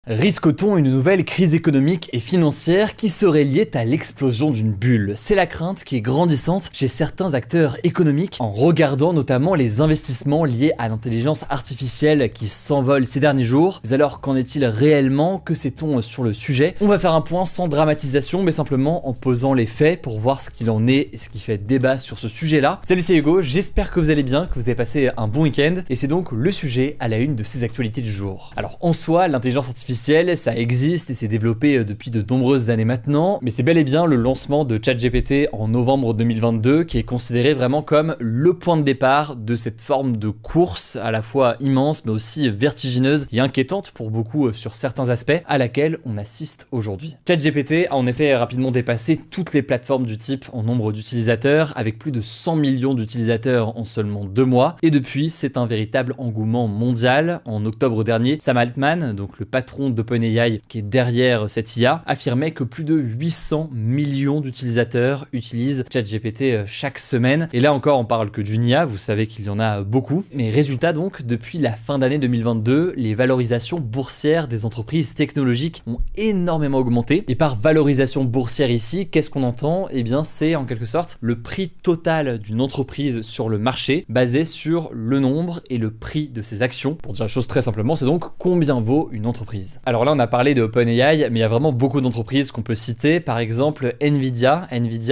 Risque-t-on une nouvelle crise économique et financière qui serait liée à l'explosion d'une bulle? C'est la crainte qui est grandissante chez certains acteurs économiques en regardant notamment les investissements liés à l'intelligence artificielle qui s'envolent ces derniers jours. Mais alors qu'en est-il réellement? Que sait-on sur le sujet? On va faire un point sans dramatisation mais simplement en posant les faits pour voir ce qu'il en est et ce qui fait débat sur ce sujet-là. Salut, c'est Hugo, j'espère que vous allez bien, que vous avez passé un bon week-end et c'est donc le sujet à la une de ces actualités du jour. Alors en soi, l'intelligence artificielle ça existe et s'est développé depuis de nombreuses années maintenant, mais c'est bel et bien le lancement de ChatGPT en novembre 2022 qui est considéré vraiment comme le point de départ de cette forme de course à la fois immense mais aussi vertigineuse et inquiétante pour beaucoup sur certains aspects à laquelle on assiste aujourd'hui. ChatGPT a en effet rapidement dépassé toutes les plateformes du type en nombre d'utilisateurs avec plus de 100 millions d'utilisateurs en seulement 2 mois et depuis c'est un véritable engouement mondial. En octobre dernier, Sam Altman, donc le patron d'OpenAI qui est derrière cette IA, affirmait que plus de 800 millions d'utilisateurs utilisent ChatGPT chaque semaine. Et là encore, on parle que d'une IA, vous savez qu'il y en a beaucoup. Mais résultat donc, depuis la fin d'année 2022, les valorisations boursières des entreprises technologiques ont énormément augmenté. Et par valorisation boursière ici, qu'est-ce qu'on entend? Eh bien, c'est en quelque sorte le prix total d'une entreprise sur le marché, basé sur le nombre et le prix de ses actions. Pour dire la chose très simplement, c'est donc combien vaut une entreprise. Alors là, on a parlé de OpenAI, mais il y a vraiment beaucoup d'entreprises qu'on peut citer. Par exemple, Nvidia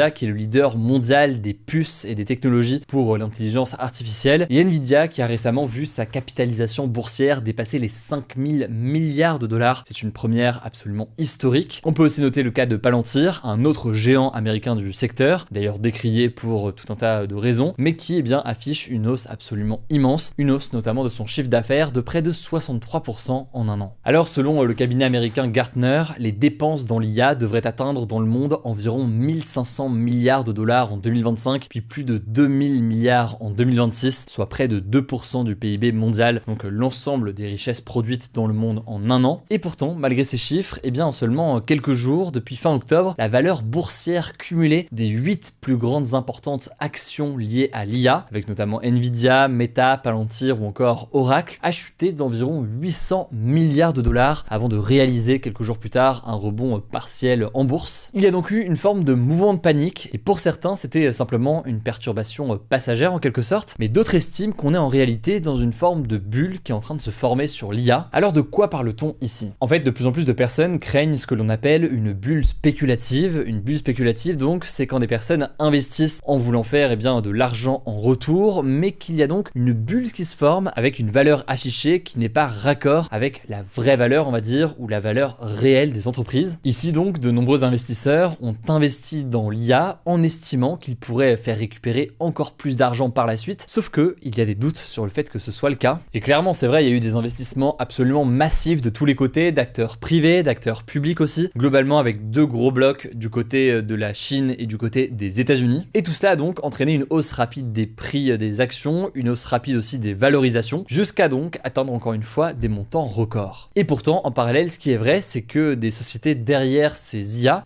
qui est le leader mondial des puces et des technologies pour l'intelligence artificielle. Et Nvidia qui a récemment vu sa capitalisation boursière dépasser les 5000 milliards de dollars. C'est une première absolument historique. On peut aussi noter le cas de Palantir, un autre géant américain du secteur, d'ailleurs décrié pour tout un tas de raisons, mais qui affiche une hausse absolument immense, une hausse notamment de son chiffre d'affaires de près de 63% en un an. Alors selon le cabinet américain Gartner, les dépenses dans l'IA devraient atteindre dans le monde environ 1500 milliards de dollars en 2025, puis plus de 2000 milliards en 2026, soit près de 2% du PIB mondial, donc l'ensemble des richesses produites dans le monde en un an. Et pourtant, malgré ces chiffres, en seulement quelques jours, depuis fin octobre, la valeur boursière cumulée des 8 plus grandes importantes actions liées à l'IA, avec notamment Nvidia, Meta, Palantir ou encore Oracle, a chuté d'environ 800 milliards de dollars avant de réaliser quelques jours plus tard un rebond partiel en bourse. Il y a donc eu une forme de mouvement de panique et pour certains c'était simplement une perturbation passagère en quelque sorte, mais d'autres estiment qu'on est en réalité dans une forme de bulle qui est en train de se former sur l'IA. Alors de quoi parle-t-on ici? En fait, de plus en plus de personnes craignent ce que l'on appelle une bulle spéculative. Une bulle spéculative donc c'est quand des personnes investissent en voulant faire de l'argent en retour, mais qu'il y a donc une bulle qui se forme avec une valeur affichée qui n'est pas raccord avec la vraie valeur, on va dire, ou la valeur réelle des entreprises. Ici donc, de nombreux investisseurs ont investi dans l'IA en estimant qu'ils pourraient faire récupérer encore plus d'argent par la suite, sauf que il y a des doutes sur le fait que ce soit le cas. Et clairement, c'est vrai, il y a eu des investissements absolument massifs de tous les côtés, d'acteurs privés, d'acteurs publics aussi, globalement avec deux gros blocs du côté de la Chine et du côté des États-Unis. Et tout cela a donc entraîné une hausse rapide des prix des actions, une hausse rapide aussi des valorisations, jusqu'à donc atteindre encore une fois des montants records. Et pourtant, en parallèle, ce qui est vrai, c'est que des sociétés derrière ces IA,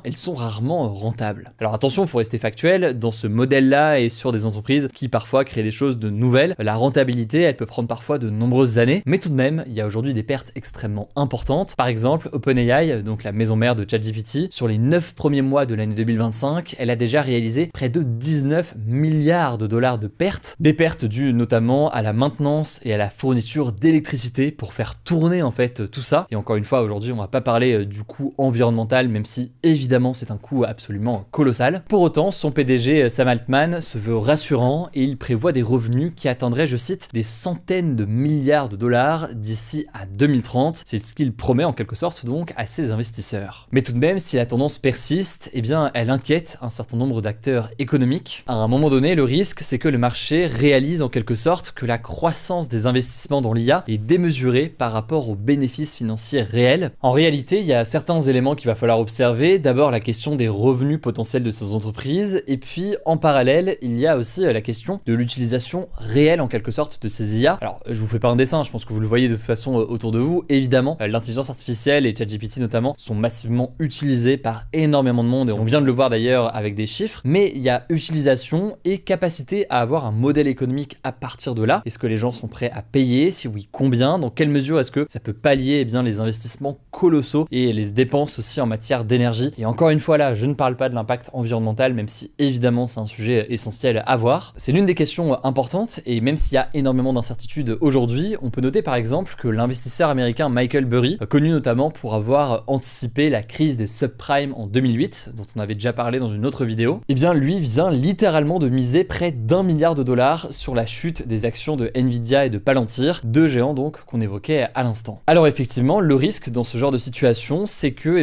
elles sont rarement rentables. Alors attention, il faut rester factuel, dans ce modèle-là et sur des entreprises qui parfois créent des choses de nouvelles, la rentabilité, elle peut prendre parfois de nombreuses années, mais tout de même, il y a aujourd'hui des pertes extrêmement importantes. Par exemple, OpenAI, donc la maison mère de ChatGPT, sur les 9 premiers mois de l'année 2025, elle a déjà réalisé près de 19 milliards de dollars de pertes, des pertes dues notamment à la maintenance et à la fourniture d'électricité pour faire tourner en fait tout ça. Et encore une fois, aujourd'hui, on va pas parler du coût environnemental, même si évidemment c'est un coût absolument colossal. Pour autant, son PDG Sam Altman se veut rassurant et il prévoit des revenus qui atteindraient, je cite, des centaines de milliards de dollars d'ici à 2030. C'est ce qu'il promet en quelque sorte donc à ses investisseurs. Mais tout de même, si la tendance persiste, elle inquiète un certain nombre d'acteurs économiques. À un moment donné, le risque, c'est que le marché réalise en quelque sorte que la croissance des investissements dans l'IA est démesurée par rapport aux bénéfices financiers réels. En réalité, il y a certains éléments qu'il va falloir observer. D'abord, la question des revenus potentiels de ces entreprises. Et puis, en parallèle, il y a aussi la question de l'utilisation réelle, en quelque sorte, de ces IA. Alors, je vous fais pas un dessin, je pense que vous le voyez de toute façon autour de vous. Évidemment, l'intelligence artificielle et ChatGPT notamment sont massivement utilisés par énormément de monde. Et on vient de le voir d'ailleurs avec des chiffres. Mais il y a utilisation et capacité à avoir un modèle économique à partir de là. Est-ce que les gens sont prêts à payer? Si oui, combien? Dans quelle mesure est-ce que ça peut pallier pallier les investissements colossaux et les dépenses aussi en matière d'énergie. Et encore une fois là, je ne parle pas de l'impact environnemental, même si évidemment c'est un sujet essentiel à voir. C'est l'une des questions importantes, et même s'il y a énormément d'incertitudes aujourd'hui, on peut noter par exemple que l'investisseur américain Michael Burry, connu notamment pour avoir anticipé la crise des subprimes en 2008, dont on avait déjà parlé dans une autre vidéo, et bien lui vient littéralement de miser près d'1 milliard de dollars sur la chute des actions de Nvidia et de Palantir, deux géants donc qu'on évoquait à l'instant. Alors effectivement, le risque dans ce genre de situation, c'est que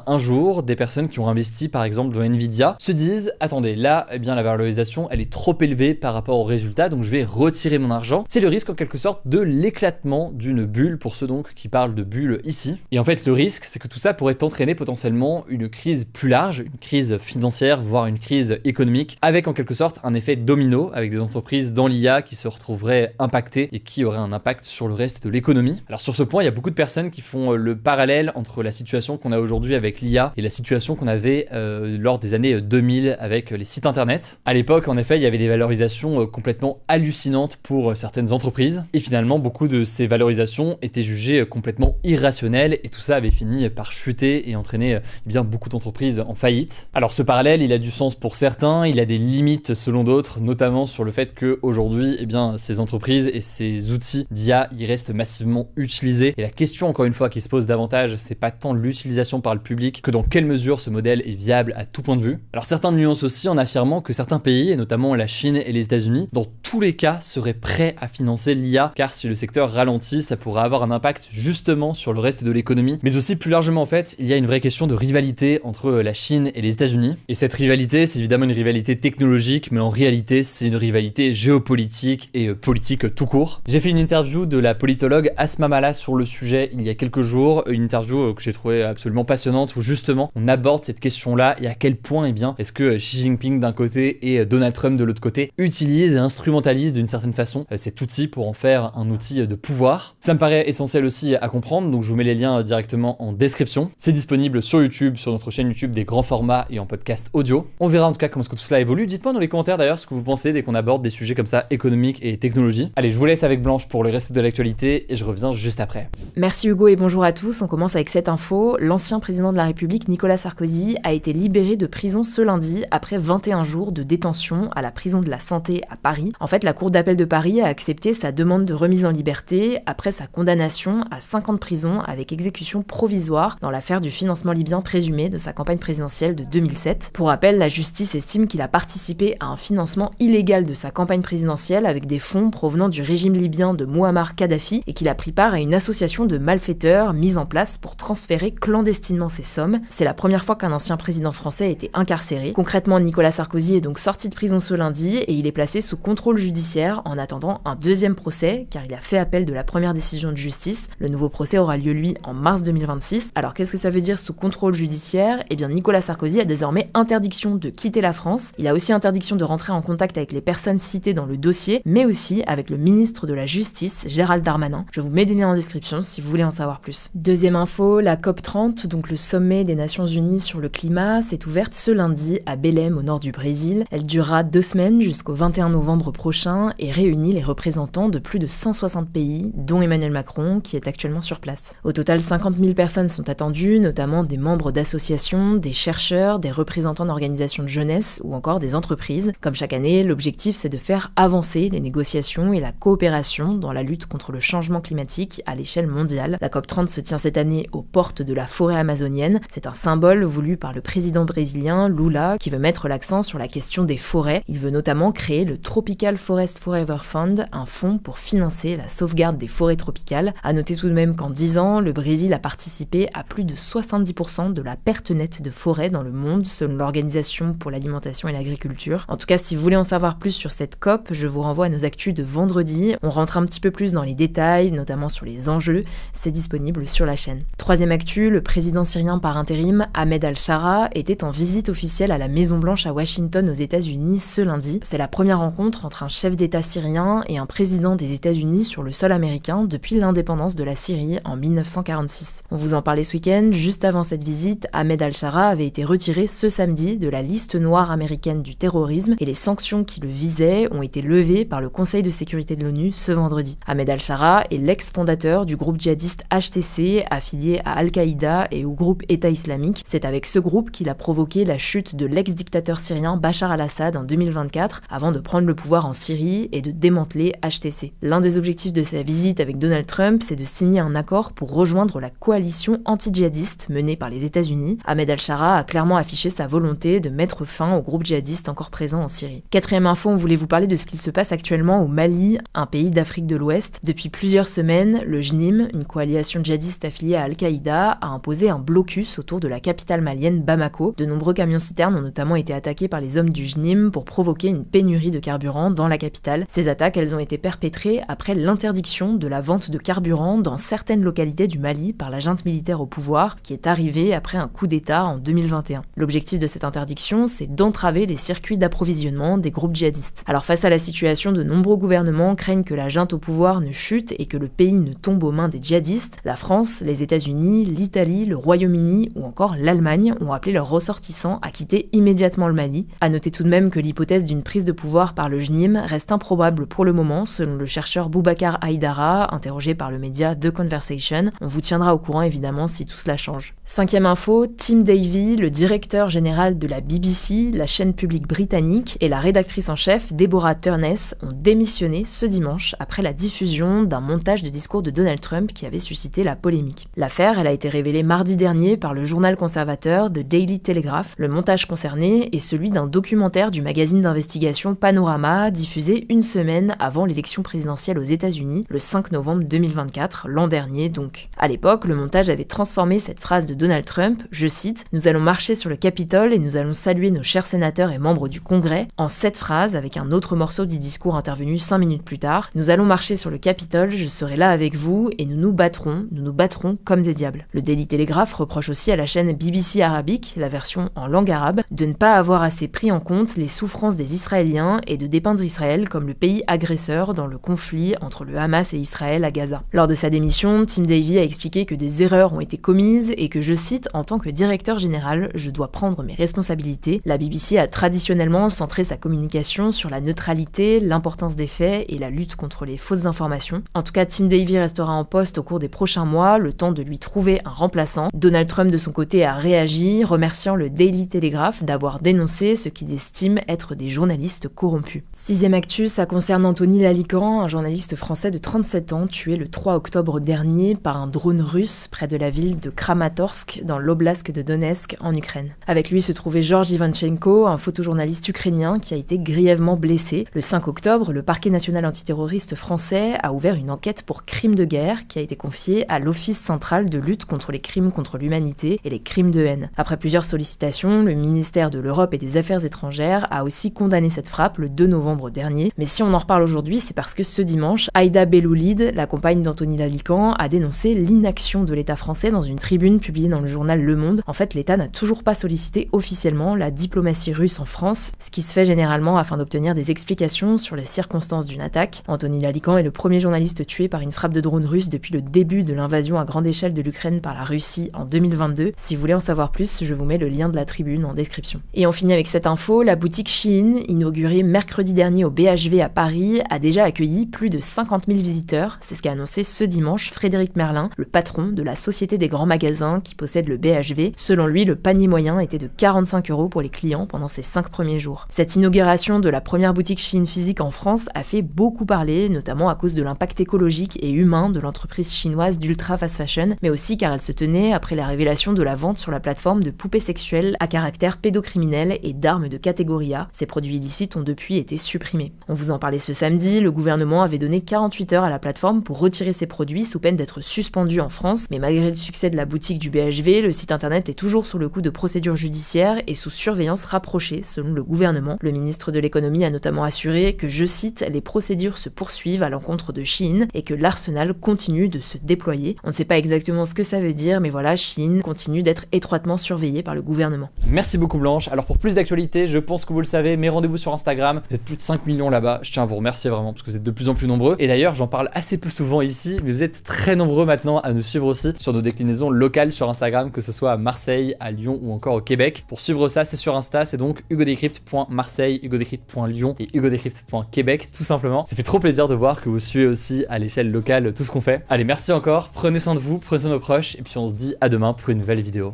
un jour, des personnes qui ont investi par exemple dans Nvidia se disent attendez, là la valorisation elle est trop élevée par rapport aux résultats, donc je vais retirer mon argent. C'est le risque en quelque sorte de l'éclatement d'une bulle, pour ceux donc qui parlent de bulle ici. Et en fait le risque, c'est que tout ça pourrait entraîner potentiellement une crise plus large, une crise financière, voire une crise économique, avec en quelque sorte un effet domino, avec des entreprises dans l'IA qui se retrouveraient impactées et qui auraient un impact sur le reste de l'économie. Alors sur ce point, il y a beaucoup de personnes qui font le parallèle entre la situation qu'on a aujourd'hui avec l'IA et la situation qu'on avait lors des années 2000 avec les sites internet. À l'époque, en effet, il y avait des valorisations complètement hallucinantes pour certaines entreprises, et finalement beaucoup de ces valorisations étaient jugées complètement irrationnelles, et tout ça avait fini par chuter et entraîner beaucoup d'entreprises en faillite. Alors ce parallèle, il a du sens pour certains, il a des limites selon d'autres, notamment sur le fait qu'aujourd'hui, ces entreprises et ces outils d'IA, ils restent massivement utilisés, et la question encore une fois qui se pose davantage, c'est pas tant l'utilisation par le public que dans quelle mesure ce modèle est viable à tout point de vue. Alors certains nuancent aussi en affirmant que certains pays, et notamment la Chine et les États-Unis, dans tous les cas seraient prêts à financer l'IA, car si le secteur ralentit, ça pourrait avoir un impact justement sur le reste de l'économie. Mais aussi plus largement en fait, il y a une vraie question de rivalité entre la Chine et les États-Unis. Et cette rivalité, c'est évidemment une rivalité technologique, mais en réalité, c'est une rivalité géopolitique et politique tout court. J'ai fait une interview de la politologue Asma Mala sur le sujet il y a quelques jours, une interview que j'ai trouvée absolument passionnante, où justement on aborde cette question-là et à quel point est-ce que Xi Jinping d'un côté et Donald Trump de l'autre côté utilisent et instrumentalisent d'une certaine façon cet outil pour en faire un outil de pouvoir. Ça me paraît essentiel aussi à comprendre, donc je vous mets les liens directement en description. C'est disponible sur YouTube, sur notre chaîne YouTube des grands formats et en podcast audio. On verra en tout cas comment est-ce que tout cela évolue. Dites-moi dans les commentaires d'ailleurs ce que vous pensez dès qu'on aborde des sujets comme ça, économiques et technologie. Allez, je vous laisse avec Blanche pour le reste de l'actualité et je reviens juste après. Merci Hugo et bonjour à tous. On commence avec cette info. L'ancien président de la République, Nicolas Sarkozy, a été libéré de prison ce lundi après 21 jours de détention à la prison de la Santé à Paris. En fait, la Cour d'appel de Paris a accepté sa demande de remise en liberté après sa condamnation à 5 ans de prison avec exécution provisoire dans l'affaire du financement libyen présumé de sa campagne présidentielle de 2007. Pour rappel, la justice estime qu'il a participé à un financement illégal de sa campagne présidentielle avec des fonds provenant du régime libyen de Mouammar Kadhafi et qu'il a pris part à une association de malfaiteurs mise en place pour transférer clandestinement ces sommes. C'est la première fois qu'un ancien président français a été incarcéré. Concrètement, Nicolas Sarkozy est donc sorti de prison ce lundi et il est placé sous contrôle judiciaire en attendant un deuxième procès car il a fait appel de la première décision de justice. Le nouveau procès aura lieu lui en mars 2026. Alors qu'est-ce que ça veut dire sous contrôle judiciaire ? Eh bien Nicolas Sarkozy a désormais interdiction de quitter la France. Il a aussi interdiction de rentrer en contact avec les personnes citées dans le dossier, mais aussi avec le ministre de la Justice, Gérald Darmanin. Je vous mets des liens en description si vous voulez en savoir plus. Deuxième info, la COP30, donc le sommet des Nations Unies sur le climat, s'est ouverte ce lundi à Belém au nord du Brésil. Elle durera 2 semaines jusqu'au 21 novembre prochain et réunit les représentants de plus de 160 pays, dont Emmanuel Macron, qui est actuellement sur place. Au total, 50 000 personnes sont attendues, notamment des membres d'associations, des chercheurs, des représentants d'organisations de jeunesse ou encore des entreprises. Comme chaque année, l'objectif c'est de faire avancer les négociations et la coopération dans la lutte contre le changement climatique à l'échelle mondiale. La COP30 se tient cette année aux portes de la forêt amazonienne. C'est un symbole voulu par le président brésilien Lula qui veut mettre l'accent sur la question des forêts. Il veut notamment créer le Tropical Forest Forever Fund, un fonds pour financer la sauvegarde des forêts tropicales. À noter tout de même qu'en 10 ans, le Brésil a participé à plus de 70% de la perte nette de forêts dans le monde, selon l'Organisation pour l'alimentation et l'agriculture. En tout cas, si vous voulez en savoir plus sur cette COP, je vous renvoie à nos actus de vendredi. On rentre un petit peu plus dans les détails, notamment sur les enjeux. C'est disponible sur la chaîne. Troisième actu, le président syrien par intérim, Ahmed al-Shara, était en visite officielle à la Maison-Blanche à Washington aux États-Unis ce lundi. C'est la première rencontre entre un chef d'État syrien et un président des États-Unis sur le sol américain depuis l'indépendance de la Syrie en 1946. On vous en parlait ce week-end. Juste avant cette visite, Ahmed al-Shara avait été retiré ce samedi de la liste noire américaine du terrorisme et les sanctions qui le visaient ont été levées par le Conseil de sécurité de l'ONU ce vendredi. Ahmed al-Shara est l'ex-fondateur du groupe djihadiste djihadiste HTC, affilié à Al-Qaïda et au groupe État islamique. C'est avec ce groupe qu'il a provoqué la chute de l'ex-dictateur syrien Bachar al-Assad en 2024, avant de prendre le pouvoir en Syrie et de démanteler HTC. L'un des objectifs de sa visite avec Donald Trump, c'est de signer un accord pour rejoindre la coalition anti-djihadiste menée par les États-Unis. Ahmed al-Shara a clairement affiché sa volonté de mettre fin au groupe djihadiste encore présent en Syrie. Quatrième info, on voulait vous parler de ce qu'il se passe actuellement au Mali, un pays d'Afrique de l'Ouest. Depuis plusieurs semaines, le JNIM, une coalition djihadiste affiliée à Al-Qaïda, a imposé un blocus autour de la capitale malienne Bamako. De nombreux camions-citernes ont notamment été attaqués par les hommes du JNIM pour provoquer une pénurie de carburant dans la capitale. Ces attaques, elles ont été perpétrées après l'interdiction de la vente de carburant dans certaines localités du Mali par la junte militaire au pouvoir, qui est arrivée après un coup d'État en 2021. L'objectif de cette interdiction, c'est d'entraver les circuits d'approvisionnement des groupes djihadistes. Alors face à la situation, de nombreux gouvernements craignent que la junte au pouvoir ne chute et que le pays ne tombe aux mains des djihadistes. La France, les États-Unis, l'Italie, le Royaume-Uni ou encore l'Allemagne ont appelé leurs ressortissants à quitter immédiatement le Mali. À noter tout de même que l'hypothèse d'une prise de pouvoir par le JNIM reste improbable pour le moment, selon le chercheur Boubacar Haïdara, interrogé par le média The Conversation. On vous tiendra au courant évidemment si tout cela change. Cinquième info, Tim Davie, le directeur général de la BBC, la chaîne publique britannique, et la rédactrice en chef Deborah Turness ont démissionné ce dimanche après la diffusion d'un montage de discours de Donald Trump qui avait suscité la polémique. L'affaire, elle a été révélée mardi dernier par le journal conservateur The Daily Telegraph. Le montage concerné est celui d'un documentaire du magazine d'investigation Panorama, diffusé une semaine avant l'élection présidentielle aux États-Unis, le 5 novembre 2024, l'an dernier donc. À l'époque, le montage avait transformé cette phrase de Donald Trump, je cite, « Nous allons marcher sur le Capitole et nous allons saluer nos chers sénateurs et membres du Congrès », en cette phrase avec un autre morceau du discours intervenu 5 minutes plus tard, « Nous allons marcher sur le Capitole, je serai là avec vous et nous nous battrons comme des diables ». Le Daily Telegraph reproche aussi à la chaîne BBC Arabic, la version en langue arabe, de ne pas avoir assez pris en compte les souffrances des Israéliens et de dépeindre Israël comme le pays agresseur dans le conflit entre le Hamas et Israël à Gaza. Lors de sa démission, Tim Davie a expliqué que des erreurs ont été commises et que, je cite, « En tant que directeur général, je dois prendre mes responsabilités ». La BBC a traditionnellement centré sa communication sur la neutralité, l'importance des faits et la lutte contre les fausses informations. En tout cas, Tim Davie restera en poste au cours des prochains mois, le temps de lui trouver un remplaçant. Donald Trump, de son côté, a réagi, remerciant le Daily Telegraph d'avoir dénoncé ce qu'il estime être des journalistes corrompus. Sixième actu, ça concerne Anthony Lalican, un journaliste français de 37 ans, tué le 3 octobre dernier par un drone russe près de la ville de Kramatorsk, dans l'oblast de Donetsk, en Ukraine. Avec lui se trouvait Georges Ivanchenko, un photojournaliste ukrainien qui a été grièvement blessé. Le 5 octobre, le parquet national antiterroriste français a ouvert une enquête pour crime de guerre qui a été confiée à l'Office central de lutte contre les crimes contre l'humanité et les crimes de haine. Après plusieurs sollicitations, le ministère de l'Europe et des Affaires étrangères a aussi condamné cette frappe le 2 novembre dernier. Mais si on en reparle aujourd'hui, c'est parce que ce dimanche, Aïda Belloulid, la compagne d'Anthony Lalican, a dénoncé l'inaction de l'État français dans une tribune publiée dans le journal Le Monde. En fait, l'État n'a toujours pas sollicité officiellement la diplomatie russe en France, ce qui se fait généralement afin d'obtenir des explications sur les circonstances d'une attaque. Anthony Lalican est le premier journaliste tué par une frappe de drone russe depuis le début de l'invasion à grande échelle de l'Ukraine par la Russie en 2022. Si vous voulez en savoir plus, je vous mets le lien de la tribune en description. Et on finit avec cette info, la boutique Shein, inaugurée mercredi dernier au BHV à Paris, a déjà accueilli plus de 50 000 visiteurs. C'est ce qu'a annoncé ce dimanche Frédéric Merlin, le patron de la Société des grands magasins qui possède le BHV. Selon lui, le panier moyen était de 45 € pour les clients pendant ces 5 premiers jours. Cette inauguration de la première boutique Shein physique en France a fait beaucoup parler, notamment à cause de l'impact écologique et humain de l'entreprise chinoise d'ultra fast fashion, mais aussi car elle se tenait après la révélation de la vente sur la plateforme de poupées sexuelles à caractère pédocriminel et d'armes de catégorie A. Ces produits illicites ont depuis été supprimés. On vous en parlait ce samedi, le gouvernement avait donné 48 heures à la plateforme pour retirer ces produits sous peine d'être suspendu en France, mais malgré le succès de la boutique du BHV, le site internet est toujours sous le coup de procédures judiciaires et sous surveillance rapprochée, selon le gouvernement. Le ministre de l'économie a notamment assuré que, je cite, les procédures se poursuivent à l'encontre de Shein et que l'arsenal continue de se déployer. On ne sait pas exactement ce que ça veut dire, mais voilà, Shein continue d'être étroitement surveillée par le gouvernement. Merci beaucoup Blanche. Alors pour plus d'actualités, je pense que vous le savez, mais rendez-vous sur Instagram. Vous êtes plus de 5 millions là-bas. Je tiens à vous remercier vraiment parce que vous êtes de plus en plus nombreux. Et d'ailleurs, j'en parle assez peu souvent ici, mais vous êtes très nombreux maintenant à nous suivre aussi sur nos déclinaisons locales sur Instagram, que ce soit à Marseille, à Lyon ou encore au Québec. Pour suivre ça, c'est sur Insta, c'est donc hugodécrypte.marseille, hugodécrypte.lyon et hugodécrypte.québec tout simplement. Ça fait trop plaisir de voir que vous suivez aussi à l'échelle locale tout ce qu'on fait. Allez, merci encore, prenez soin de vous, prenez soin de nos proches, et puis on se dit à demain pour une nouvelle vidéo.